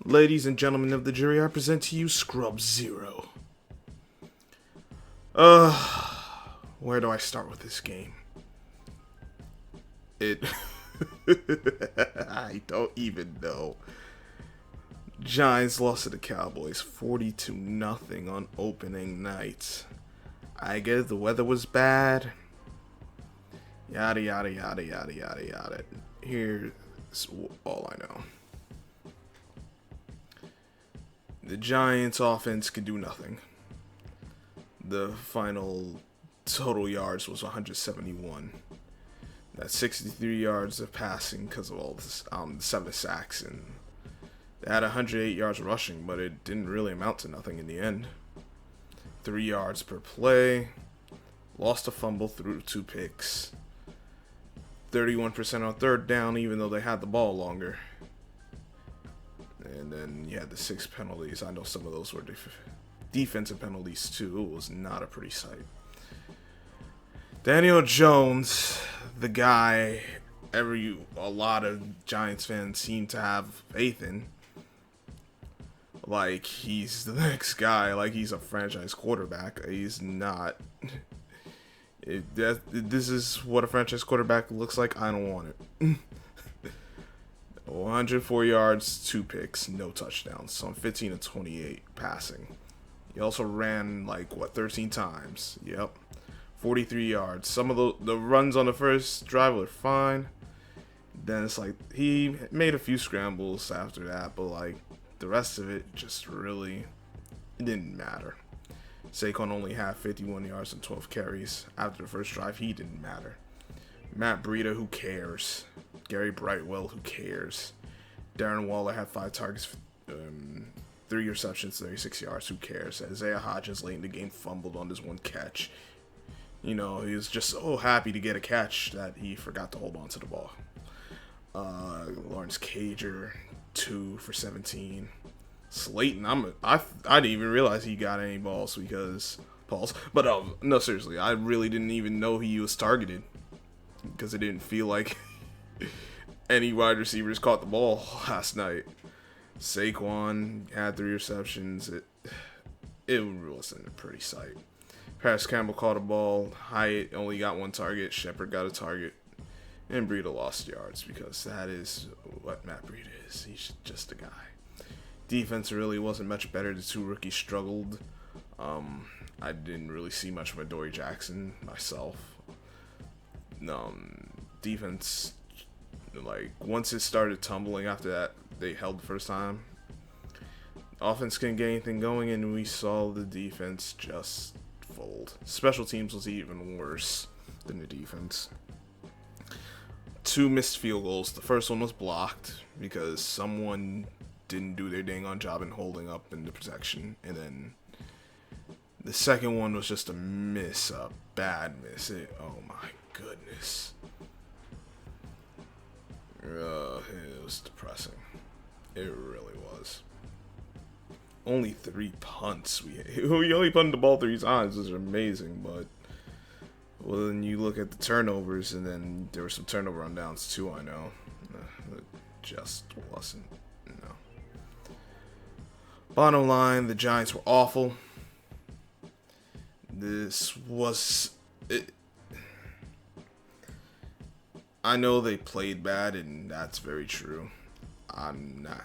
Ladies and gentlemen of the jury, I present to you Scrub Zero. Where do I start with this game? I don't even know. Giants lost to the Cowboys 42-0 on opening night. I guess the weather was bad. Yada yada yada yada yada yada. Here's all I know. The Giants offense could do nothing. The final total yards was 171. That's 63 yards of passing because of all this 7 sacks, and they had 108 yards rushing, but it didn't really amount to nothing in the end. 3 yards per play. Lost a fumble through 2 picks. 31% on third down, even though they had the ball longer. And then you had the 6 penalties. I know some of those were defensive penalties too. It was not a pretty sight. Daniel Jones, the guy a lot of Giants fans seem to have faith in. Like he's the next guy. Like he's a franchise quarterback. He's not. This is what a franchise quarterback looks like. I don't want it. 104 yards, 2 picks, no touchdowns. So I'm 15 of 28 passing. He also ran 13 times. Yep. 43 yards. Some of the runs on the first drive were fine. Then it's he made a few scrambles after that, but the rest of it just really it didn't matter. Saquon only had 51 yards and 12 carries. After the first drive, he didn't matter. Matt Breida, who cares? Gary Brightwell, who cares? Darren Waller had 5 targets, 3 receptions, 36 yards, who cares? Isaiah Hodgins late in the game fumbled on this one catch. He was just so happy to get a catch that he forgot to hold on to the ball. Lawrence Cager, 2 for 17. Slayton, I didn't even realize he got any balls but no, seriously, I really didn't even know he was targeted because it didn't feel like any wide receivers caught the ball last night. Saquon had 3 receptions. It wasn't a pretty sight. Paris Campbell caught a ball. Hyatt only got 1 target. Shepard got a target. And Breida lost yards because that is what Matt Breida is. He's just a guy. Defense really wasn't much better. The 2 rookies struggled. I didn't really see much of Adoree Jackson myself. Defense, once it started tumbling after that, they held the first time. Offense couldn't get anything going, and we saw the defense just fold. Special teams was even worse than the defense. 2 missed field goals. The first one was blocked because someone didn't do their dang on job in holding up in the protection, and then the second one was just a bad miss. Oh my goodness. It was depressing. It really was. Only 3 punts. We only punted the ball 3 times, which is amazing, but then you look at the turnovers, and then there were some turnover on downs too, I know. It just wasn't. No. Bottom line, the Giants were awful. This was it. I know they played bad, and that's very true. I'm not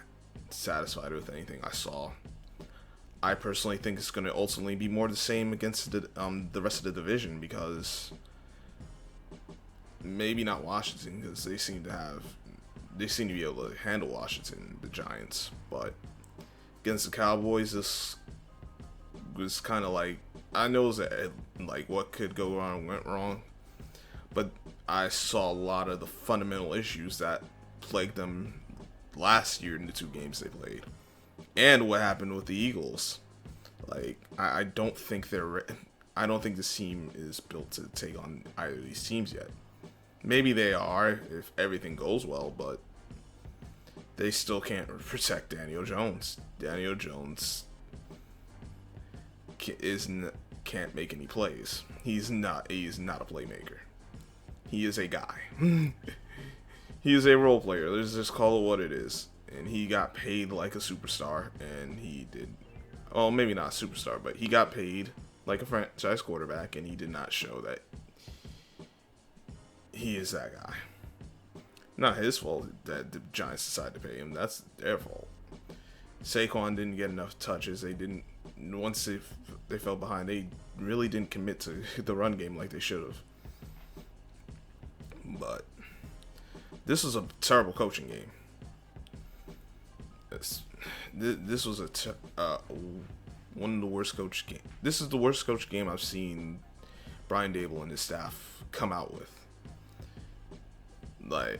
satisfied with anything I saw. I personally think it's going to ultimately be more the same against the rest of the division, because maybe not Washington, because they seem to be able to handle Washington, the Giants, but against the Cowboys, this was kind of I know that what could go wrong went wrong, but I saw a lot of the fundamental issues that plagued them last year in the 2 games they played, and what happened with the Eagles. I don't think this team is built to take on either of these teams yet. Maybe they are if everything goes well, but they still can't protect Daniel Jones. Daniel Jones can't make any plays. He's not a playmaker. He is a guy. He is a role player. Let's just call it what it is. and he got paid like a superstar, and he did. Well, maybe not a superstar, but he got paid like a franchise quarterback, and he did not show that he is that guy. Not his fault that the Giants decided to pay him. That's their fault. Saquon didn't get enough touches. They didn't. Once they fell behind, they really didn't commit to the run game like they should have. But this was a terrible coaching game. This was one of the worst coach game. This is the worst coach game I've seen Brian Dable and his staff come out with. I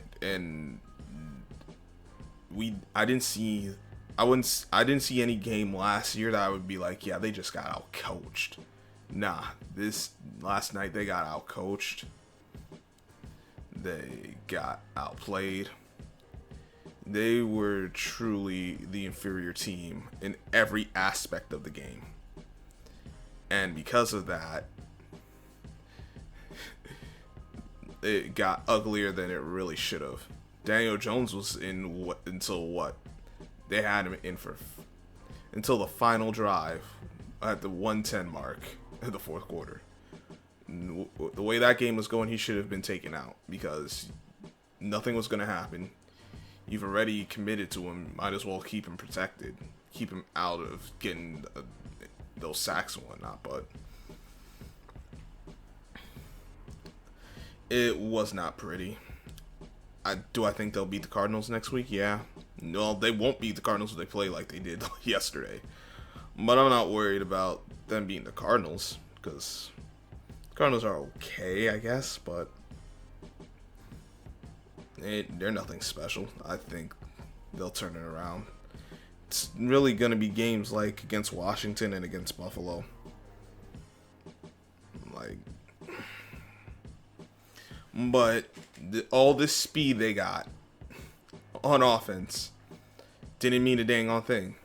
didn't see any game last year that I would be like, yeah, they just got out coached. Nah, this last night they got out coached. They got outplayed. They were truly the inferior team in every aspect of the game. And because of that, it got uglier than it really should have. Daniel Jones was in until what? They had him in for until the final drive at the 110 mark in the fourth quarter. The way that game was going, he should have been taken out because nothing was going to happen. You've already committed to him. Might as well keep him protected. Keep him out of getting those sacks and whatnot. But it was not pretty. Do I think they'll beat the Cardinals next week? Yeah. No, they won't beat the Cardinals if they play like they did yesterday. But I'm not worried about them beating the Cardinals because the Cardinals are okay, I guess, but they're nothing special. I think they'll turn it around. It's really going to be games like against Washington and against Buffalo. But all this speed they got on offense didn't mean a dang on thing.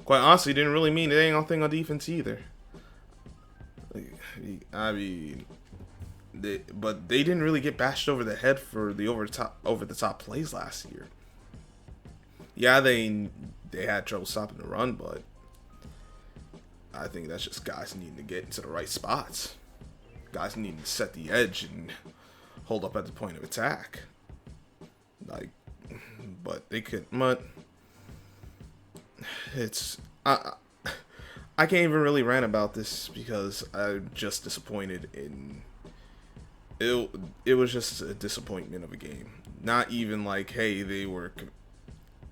Quite honestly, didn't really mean a dang on thing on defense either. I mean, but they didn't really get bashed over the head for the over the top plays last year. Yeah, they had trouble stopping the run, but I think that's just guys needing to get into the right spots. Guys needing to set the edge and hold up at the point of attack. But they could. But it's I can't even really rant about this because I'm just disappointed in it. It was just a disappointment of a game. Not even like, hey, they were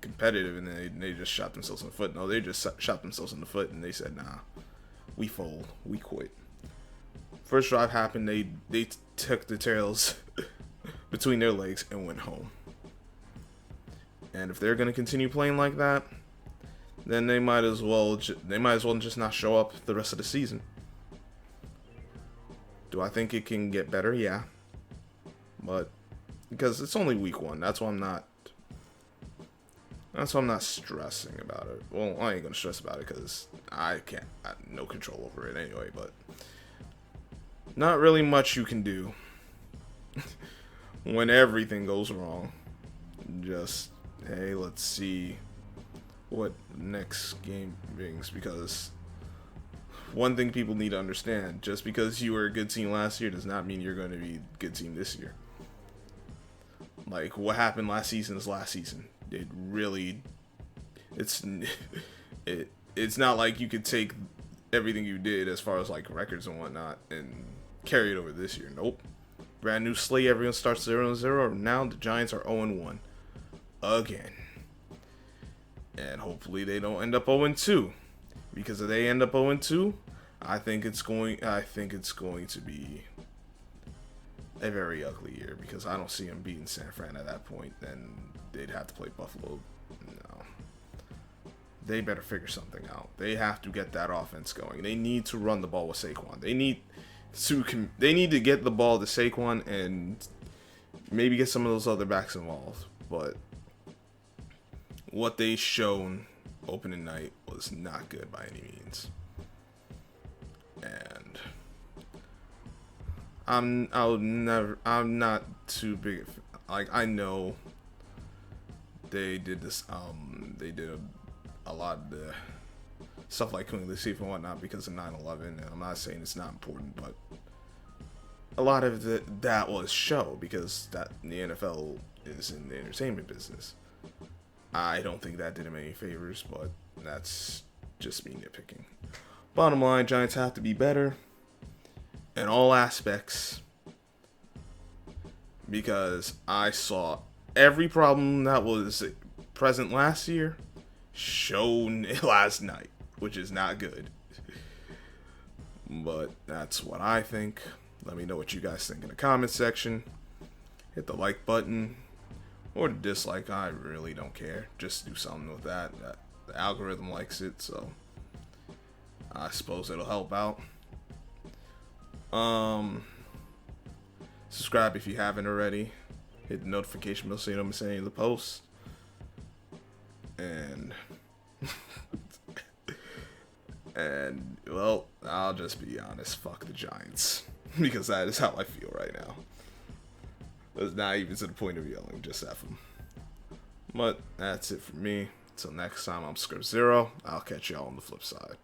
competitive and they just shot themselves in the foot. No, they just shot themselves in the foot and they said, nah, we fold, we quit. First drive happened, they took the tails between their legs and went home. And if they're gonna continue playing like that, then they might as well just not show up the rest of the season. Do I think it can get better? Yeah, but because it's only week 1, that's why I'm not stressing about it. Well, I ain't gonna stress about it because I have no control over it anyway. But not really much you can do when everything goes wrong. Just, hey, let's see what next game brings, because one thing people need to understand, just because you were a good team last year does not mean you're going to be a good team this year. Like, what happened last season is last season. It's not like you could take everything you did as far as like records and whatnot and carry it over this year. Nope. Brand new slate, everyone starts 0-0. Now the Giants are 0-1 again. And hopefully they don't end up 0-2. Because if they end up 0-2, I think it's going to be a very ugly year, because I don't see them beating San Fran at that point. Then they'd have to play Buffalo. No. They better figure something out. They have to get that offense going. They need to run the ball with Saquon. They need to get the ball to Saquon and maybe get some of those other backs involved. But what they shown opening night was not good by any means. And I'm not too big. Like, I know they did this. They did a lot of the stuff like Queen Latifah and whatnot because of 9/11. And I'm not saying it's not important, but a lot of that was show because that the NFL is in the entertainment business. I don't think that did him any favors, but that's just me nitpicking. Bottom line, Giants have to be better in all aspects because I saw every problem that was present last year shown last night, which is not good. But that's what I think. Let me know what you guys think in the comment section. Hit the like button or the dislike. I really don't care. Just do something with that. The algorithm likes it, so I suppose it'll help out. Subscribe if you haven't already. Hit the notification bell so you don't miss any of the posts. And well, I'll just be honest. Fuck the Giants. Because that is how I feel right now. It's not even to the point of yelling, just F them. But that's it for me. Until next time, I'm Script Zero. I'll catch y'all on the flip side.